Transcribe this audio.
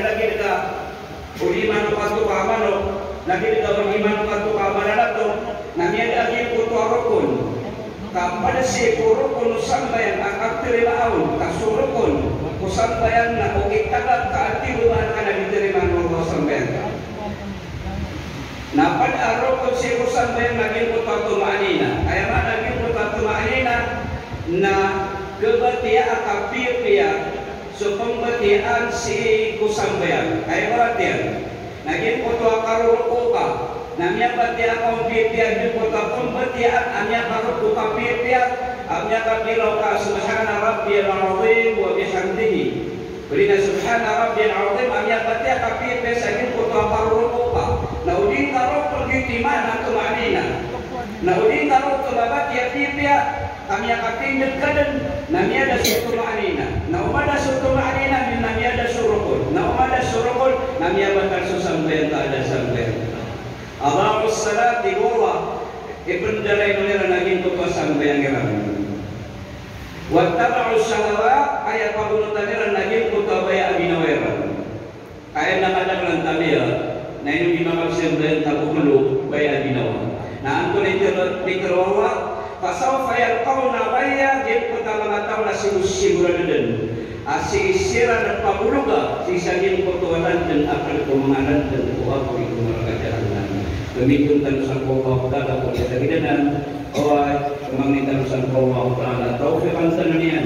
lagi dekat beriman kepada amano, lagi dekat beriman kepada amalan itu, namanya lagi kutu rukun. Kepada si rukun sampai akak terima kasurukun kusambayan na ukit tagat kaatiluan ka na diterima Allah sampai. Napad arukun si kusambayan naging kutu ma'anina. Kaya nga naging kutu ma'anina na kebatia akapir-pia so pembatian si kusambayan. Kaya berarti naging kutu akaruruka. Namanya batia kaum pihak di kota pembatian, amnya baru buka pihak, amnya kabilau ka subhana rabbiyal azim wa bihamdihi. Berina subhana rabbiyal azim, amnya batia ka pihak sagin kota parurupa. Naudin karo pergi di mana ke Madinah. Naudin karo ke batia pihak, amnya katindet kaden, namanya ada suatu Madinah. Naumada suatu Madinah, namanya ada surukun. Naumada surukun, namanya bakal susampai tak ada sampai. Allahu salat di bawah ibn jalai nulira naging kutu sampai yang geram. Wattaba'u syahawat ayat pabunutanira naging kutu baya abinawera. Kaya nakadang lang tabiya na inong imakapsin rin tabuhulu baya abinawa. Na anto nitirawa pasawfa yalqawna baya gip kuta mga tao na sinusigura din. Asisira na pabuluga sisagin kutuwalan dan akal kumangalan dan kuha kuri kumaragajaran. Demikian talusan Allah Ta'ala boleh terhidanan awal kemangnitan talusan Allah Ta'ala taufiqan sananian